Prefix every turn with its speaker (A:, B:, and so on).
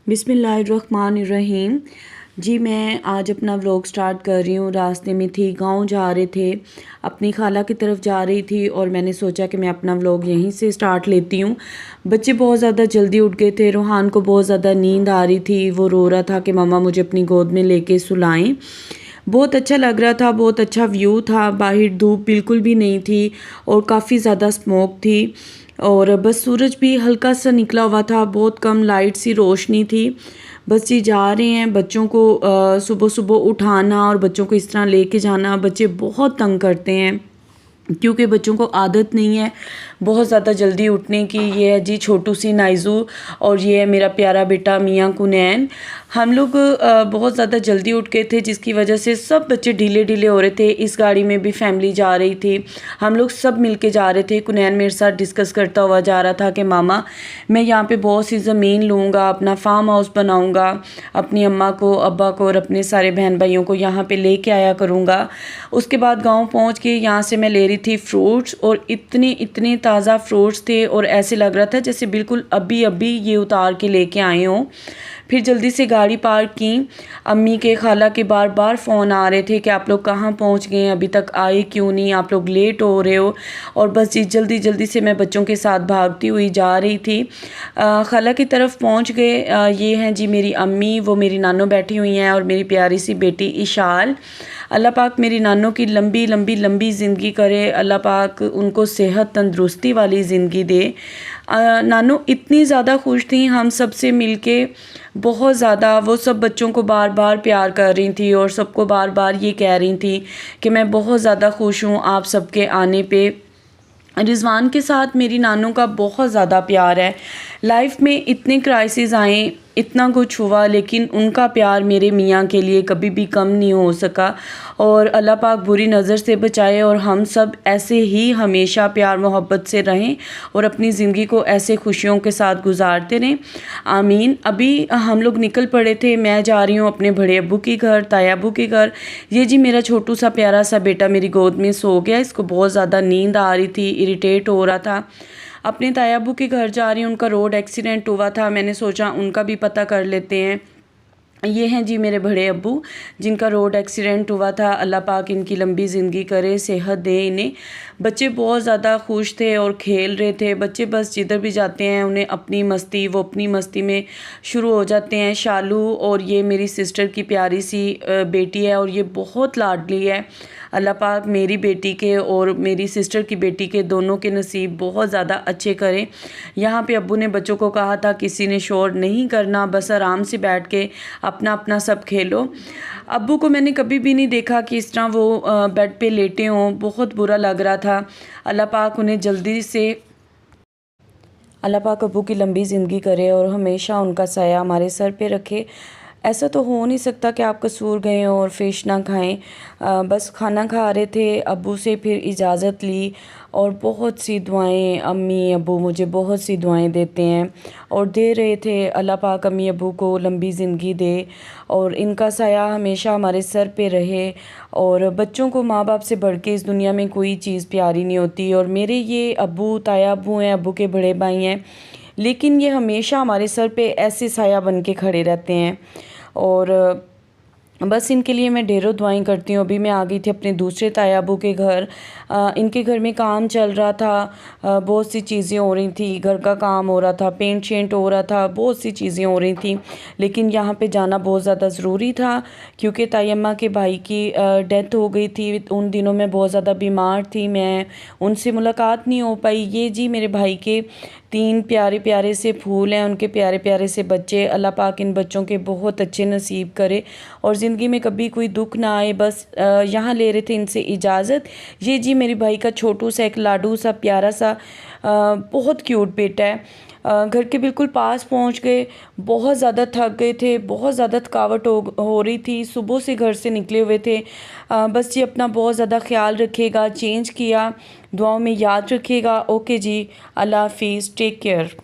A: बिस्मिल्लाहिर्रहमानिर्रहीम। जी मैं आज अपना व्लॉग स्टार्ट कर रही हूँ। रास्ते में थी, गांव जा रहे थे, अपनी खाला की तरफ जा रही थी और मैंने सोचा कि मैं अपना व्लॉग यहीं से स्टार्ट लेती हूँ। बच्चे बहुत ज़्यादा जल्दी उठ गए थे। रूहान को बहुत ज़्यादा नींद आ रही थी, वो रो रहा था कि मम्मा मुझे अपनी गोद में लेके सुलाएं। बहुत अच्छा लग रहा था, बहुत अच्छा व्यू था। बाहर धूप बिल्कुल भी नहीं थी और काफ़ी ज़्यादा स्मोक थी और बस सूरज भी हल्का सा निकला हुआ था, बहुत कम लाइट सी रोशनी थी। बस ये जा रहे हैं। बच्चों को सुबह सुबह उठाना और बच्चों को इस तरह लेके जाना, बच्चे बहुत तंग करते हैं क्योंकि बच्चों को आदत नहीं है बहुत ज़्यादा जल्दी उठने की। ये है जी छोटू सी नाइजू और ये है मेरा प्यारा बेटा मियाँ कुनैन। हम लोग बहुत ज़्यादा जल्दी उठ गए थे जिसकी वजह से सब बच्चे ढीले ढीले हो रहे थे। इस गाड़ी में भी फैमिली जा रही थी, हम लोग सब मिलके जा रहे थे। कुनैन मेरे साथ डिस्कस करता हुआ जा रहा था कि मामा मैं यहाँ पे बहुत सी ज़मीन लूँगा, अपना फार्म हाउस बनाऊँगा, अपनी अम्मा को, अब्बा को और अपने सारे बहन भाइयों को यहाँ पे लेके आया करूँगा। उसके बाद गाँव पहुँच के यहाँ से मैं ले रही थी फ्रूट्स और इतने इतने ताज़ा फ्रूट्स थे और ऐसे लग रहा था जैसे बिल्कुल अभी अभी ये उतार के लेके आए हों। फिर जल्दी से गाड़ी पार्क की। अम्मी के, खाला के बार बार फ़ोन आ रहे थे कि आप लोग कहाँ पहुँच गए हैं, अभी तक आए क्यों नहीं, आप लोग लेट हो रहे हो। और बस जी जल्दी जल्दी से मैं बच्चों के साथ भागती हुई जा रही थी। खाला की तरफ पहुँच गए। ये हैं जी मेरी अम्मी, वो मेरी नानो बैठी हुई हैं और मेरी प्यारी सी बेटी इशाल। अल्लाह पाक मेरी नानों की लंबी लंबी लंबी ज़िंदगी करे, अल्लाह पाक उनको सेहत तंदुरुस्ती वाली ज़िंदगी दे। नानो इतनी ज़्यादा खुश थी हम सब से मिलके, बहुत ज़्यादा। वो सब बच्चों को बार बार प्यार कर रही थी और सबको बार बार ये कह रही थी कि मैं बहुत ज़्यादा खुश हूँ आप सबके आने पे। रिजवान के साथ मेरी नानों का बहुत ज़्यादा प्यार है। लाइफ में इतने क्राइसिस आए, इतना कुछ हुआ, लेकिन उनका प्यार मेरे मियाँ के लिए कभी भी कम नहीं हो सका। और अल्लाह पाक बुरी नज़र से बचाए और हम सब ऐसे ही हमेशा प्यार मोहब्बत से रहें और अपनी ज़िंदगी को ऐसे खुशियों के साथ गुजारते रहें, आमीन। अभी हम लोग निकल पड़े थे, मैं जा रही हूँ अपने बड़े अब्बू के घर, ताया अब्बू के घर। ये जी मेरा छोटू सा प्यारा सा बेटा मेरी गोद में सो गया, इसको बहुत ज़्यादा नींद आ रही थी, इरिटेट हो रहा था। अपने ताया अब्बू के घर जा रही हूँ, उनका रोड एक्सीडेंट हुआ था, मैंने सोचा उनका भी पता कर लेते हैं। ये हैं जी मेरे बड़े अब्बू जिनका रोड एक्सीडेंट हुआ था। अल्लाह पाक इनकी लंबी ज़िंदगी करे, सेहत दे इन्हें। बच्चे बहुत ज़्यादा खुश थे और खेल रहे थे। बच्चे बस जिधर भी जाते हैं उन्हें अपनी मस्ती, वो अपनी मस्ती में शुरू हो जाते हैं। शालू और ये मेरी सिस्टर की प्यारी सी बेटी है और ये बहुत लाडली है। अल्लाह पाक मेरी बेटी के और मेरी सिस्टर की बेटी के दोनों के नसीब बहुत ज़्यादा अच्छे करें। यहाँ पे अब्बू ने बच्चों को कहा था किसी ने शोर नहीं करना, बस आराम से बैठ के अपना अपना सब खेलो। अब्बू को मैंने कभी भी नहीं देखा कि इस तरह वो बेड पे लेटे हों, बहुत बुरा लग रहा था। अल्लाह पाक उन्हें जल्दी से, अल्लाह पाक अब्बू की लंबी ज़िंदगी करे और हमेशा उनका साया हमारे सर पे रखे। ऐसा तो हो नहीं सकता कि आप कसूर गए और फ़िश ना खाएं। बस खाना खा रहे थे, अब्बू से फिर इजाज़त ली और बहुत सी दुआएं अम्मी अब्बू मुझे बहुत सी दुआएं देते हैं और दे रहे थे। अल्लाह पाक अम्मी अब्बू को लंबी ज़िंदगी दे और इनका साया हमेशा हमारे सर पे रहे। और बच्चों को माँ बाप से बढ़ के इस दुनिया में कोई चीज़ प्यारी नहीं होती। और मेरे ये अब्बू, ताया अब्बू हैं, अब्बू के बड़े भाई हैं, लेकिन ये हमेशा हमारे सर पे ऐसे साया बन के खड़े रहते हैं और बस इनके लिए मैं ढेरों दुआएं करती हूँ। अभी मैं आ गई थी अपने दूसरे ताया अबू के घर। इनके घर में काम चल रहा था, बहुत सी चीज़ें हो रही थी, घर का काम हो रहा था, पेंट शेंट हो रहा था, बहुत सी चीज़ें हो रही थी। लेकिन यहाँ पे जाना बहुत ज़्यादा ज़रूरी था क्योंकि ताई अम्मा के भाई की डेथ हो गई थी। उन दिनों मैं बहुत ज़्यादा बीमार थी, मैं उनसे मुलाकात नहीं हो पाई। ये जी मेरे भाई के 3 प्यारे प्यारे से फूल हैं, उनके प्यारे प्यारे से बच्चे। अल्लाह पाक इन बच्चों के बहुत अच्छे नसीब करे और ज़िंदगी में कभी कोई दुख ना आए। बस यहाँ ले रहे थे इनसे इजाज़त। ये जी मेरे भाई का छोटू सा एक लाडू सा प्यारा सा बहुत क्यूट बेटा है। घर के बिल्कुल पास पहुँच गए। बहुत ज़्यादा थक गए थे, बहुत ज़्यादा थकावट हो रही थी, सुबह से घर से निकले हुए थे। बस जी अपना बहुत ज़्यादा ख्याल रखिएगा, चेंज किया, दुआओं में याद रखिएगा। ओके जी, अल्लाह हाफिज़, टेक केयर।